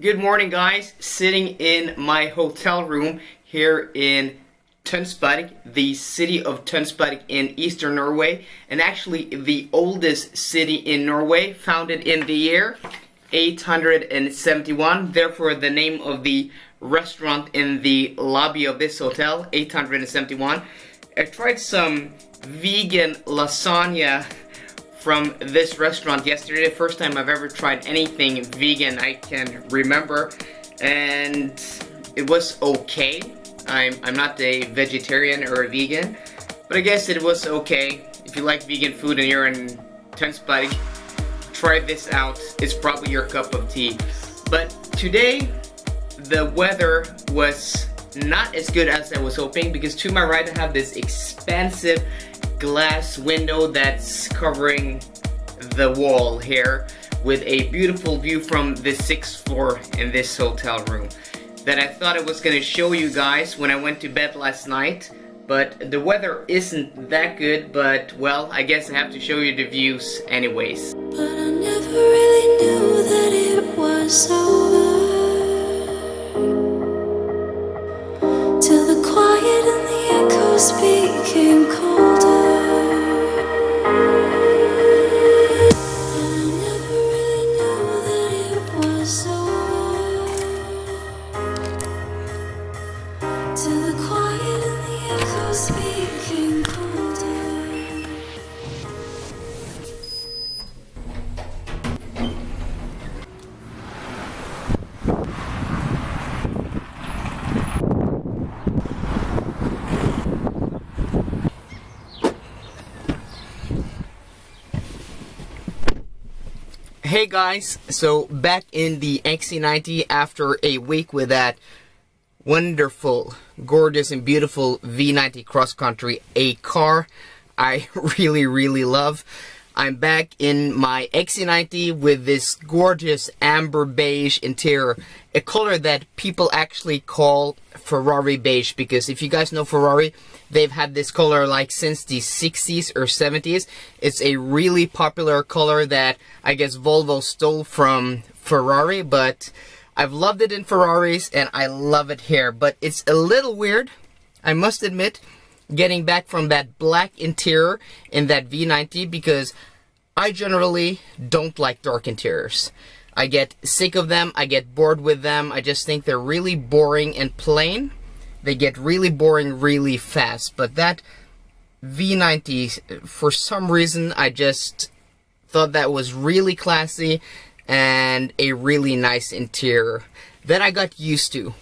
Good morning, guys. Sitting in my hotel room here in Tønsberg, the city of Tønsberg in eastern Norway, and actually the oldest city in Norway, founded in the year 871. Therefore, the name of the restaurant in the lobby of this hotel, 871. I tried some vegan lasagna from this restaurant yesterday. The first time I've ever tried anything vegan I can remember, and it was okay. I'm not a vegetarian or a vegan, but I guess it was okay. If you like vegan food and you're in Tønsberg, try this out. It's probably your cup of tea. But today the weather was not as good as I was hoping, because to my right I have this expansive glass window that's covering the wall here with a beautiful view from the 6th floor in this hotel room that I thought I was gonna show you guys when I went to bed last night. But the weather isn't that good, but well, I guess I have to show you the views anyways. But I never really knew that it was over till the quiet and the echoes became colder. Hey guys, so back in the XC90 after a week with that wonderful, gorgeous and beautiful V90 cross country, a car I really love. I'm back in my XC90 with this gorgeous amber beige interior, a color that people actually call Ferrari beige, because if you guys know Ferrari, they've had this color like since the 60s or 70s. It's a really popular color that I guess Volvo stole from Ferrari, but I've loved it in Ferraris and I love it here. But it's a little weird, I must admit, getting back from that black interior in that V90, because I generally don't like dark interiors. I get sick of them, I get bored with them, I just think they're really boring and plain. They get really boring really fast, but that V90, for some reason, I just thought that was really classy and a really nice interior that I got used to.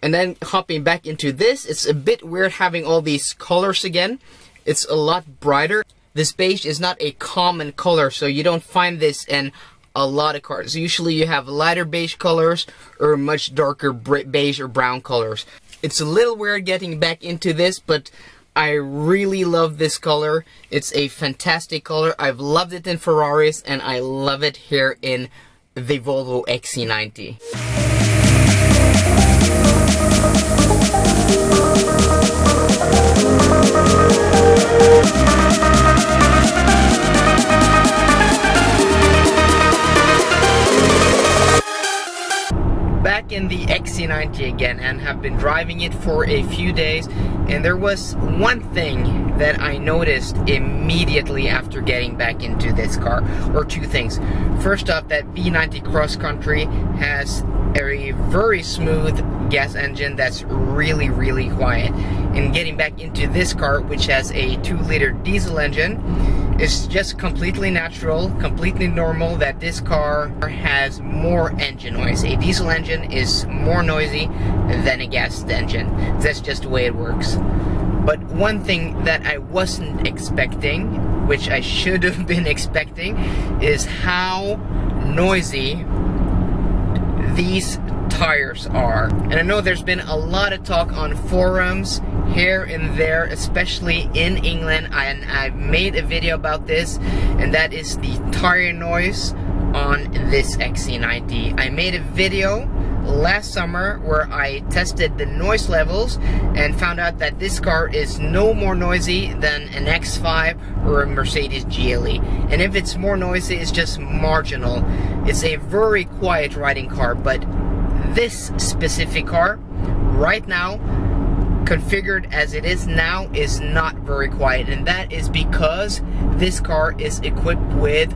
And then hopping back into this, it's a bit weird having all these colors again. It's a lot brighter. This beige is not a common color, so you don't find this in a lot of cars. Usually you have lighter beige colors or much darker beige or brown colors. It's a little weird getting back into this, but I really love this color. It's a fantastic color. I've loved it in Ferraris and I love it here in the Volvo XC90. Back in the XC90 again, and have been driving it for a few days, and there was one thing that I noticed immediately after getting back into this car, or two things. First off, that V90 cross country has a very smooth gas engine that's really quiet, and getting back into this car, which has a 2-liter diesel engine, it's just completely natural, completely normal that this car has more engine noise. A diesel engine is more noisy than a gas engine. That's just the way it works. But one thing that I wasn't expecting, which I should have been expecting, is how noisy these tires are. And I know there's been a lot of talk on forums here and there, especially in England, and I've made a video about this, and that is the tire noise on this XC90. I made a video last summer where I tested the noise levels and found out that this car is no more noisy than an X5 or a Mercedes GLE. And if it's more noisy, it's just marginal. It's a very quiet riding car, but this specific car right now, configured as it is now, is not very quiet, and that is because this car is equipped with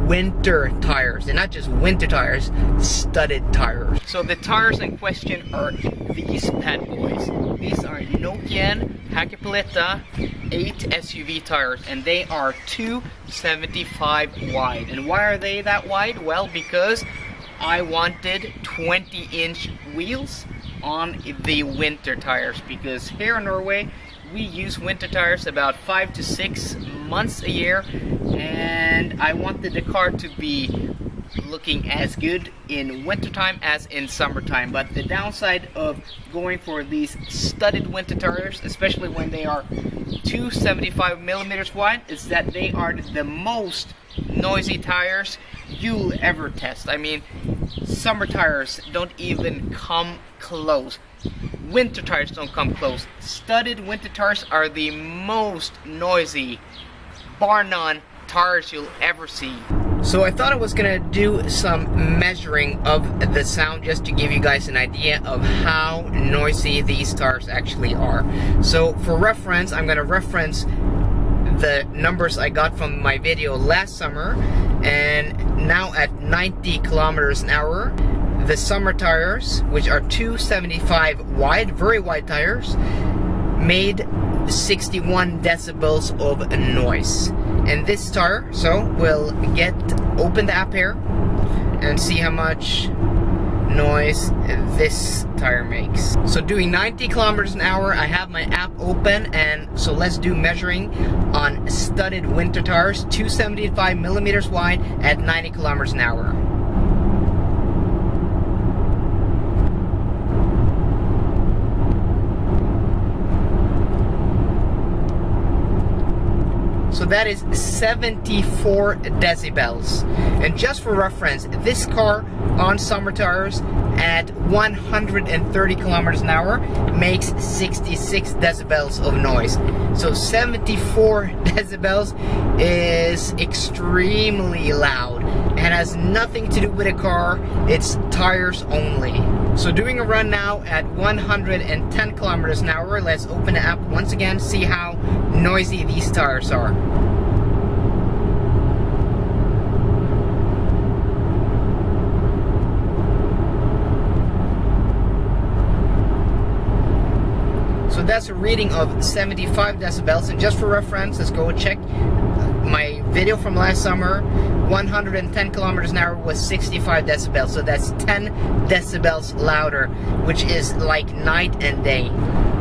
winter tires, and not just winter tires, studded tires. So the tires in question are these bad boys. These are Nokian Hakkapeliitta 8 SUV tires, and they are 275 wide. And why are they that wide? Well, because I wanted 20-inch wheels on the winter tires, because here in Norway we use winter tires about 5 to 6 months a year, and I wanted the car to be looking as good in wintertime as in summertime. But the downside of going for these studded winter tires, especially when they are 275 millimeters wide, is that they are the most noisy tires you'll ever test. I mean, summer tires don't even come close. Winter tires don't come close. Studded winter tires are the most noisy, bar none, tires you'll ever see. So I thought I was gonna do some measuring of the sound just to give you guys an idea of how noisy these tires actually are. So for reference, I'm gonna reference the numbers I got from my video last summer, and now at 90 kilometers an hour, the summer tires, which are 275 wide, very wide tires, made 61 decibels of noise. And this tire, so we'll open the app here and see how much noise this tire makes. So doing 90 kilometers an hour, I have my app open, and so let's do measuring on studded winter tires, 275 millimeters wide at 90 kilometers an hour. So that is 74 decibels. And just for reference, this car on summer tires at 130 kilometers an hour makes 66 decibels of noise. So 74 decibels is extremely loud. It has nothing to do with a car, it's tires only. So doing a run now at 110 kilometers an hour, let's open the app once again, see how noisy these tires are. So that's a reading of 75 decibels, and just for reference, let's go check my video from last summer. 110 kilometers an hour was 65 decibels, so that's 10 decibels louder, which is like night and day.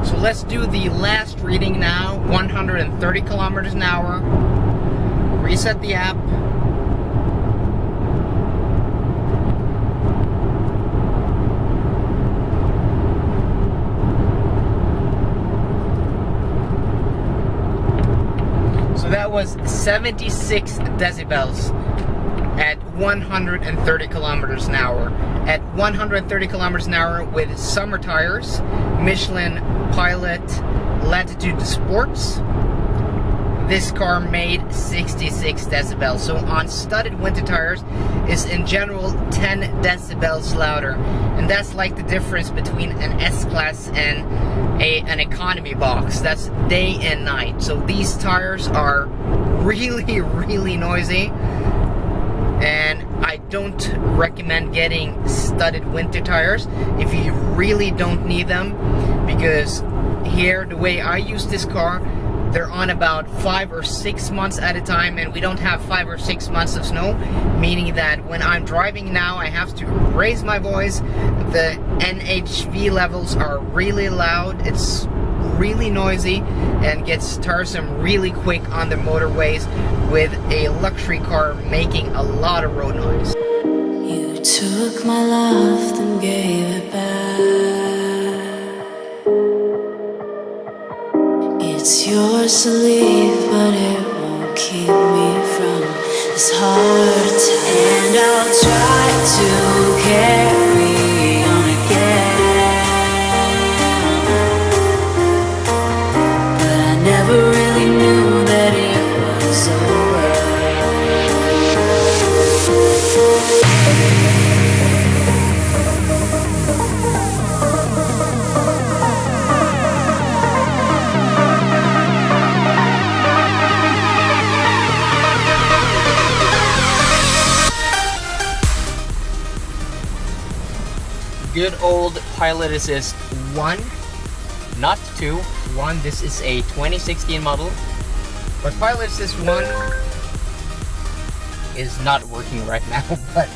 So let's do the last reading now, 130 kilometers an hour. Reset the app. So that was 76 decibels at 130 kilometers an hour. At 130 kilometers an hour with summer tires, Michelin Pilot Latitude Sports, this car made 66 decibels. So on studded winter tires, is in general 10 decibels louder, and that's like the difference between an S-Class and an economy box. That's day and night. So these tires are really, really noisy, and I don't recommend getting studded winter tires if you really don't need them, because here, the way I use this car, they're on about 5 or 6 months at a time, and we don't have 5 or 6 months of snow, meaning that when I'm driving now, I have to raise my voice. The NHV levels are really loud, it's really noisy, and gets tiresome really quick on the motorways with a luxury car making a lot of road noise. You took my love and gave it back. It's yours to leave, but it won't keep me from this hard time. And I'll try to carry on again, but I never really knew that it was over. good old Pilot Assist 1, not 2, 1. This is a 2016 model. But Pilot Assist 1 is not working right now, but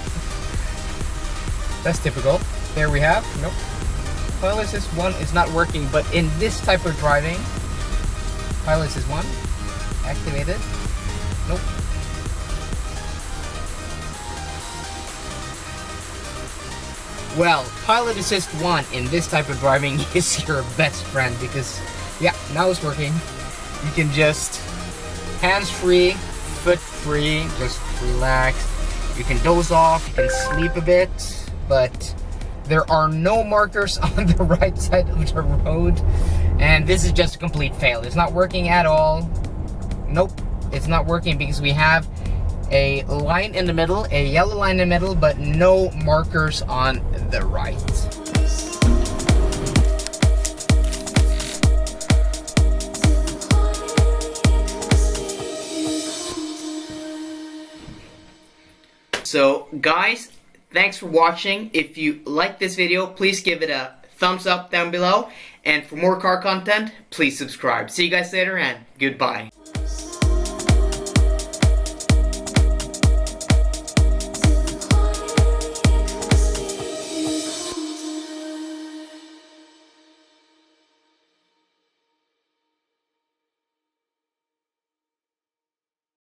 that's typical. There we have, nope. Pilot Assist 1 is not working, but in this type of driving, Pilot Assist 1, activated, nope. Well, Pilot Assist 1 in this type of driving is your best friend because, yeah, now it's working. You can just hands-free, foot-free, just relax. You can doze off, you can sleep a bit, but there are no markers on the right side of the road, and this is just a complete fail. It's not working at all. Nope, it's not working because we have a line in the middle, a yellow line in the middle, but no markers on the right. So guys, thanks for watching. If you like this video, please give it a thumbs up down below, and for more car content, please subscribe. See you guys later, and goodbye.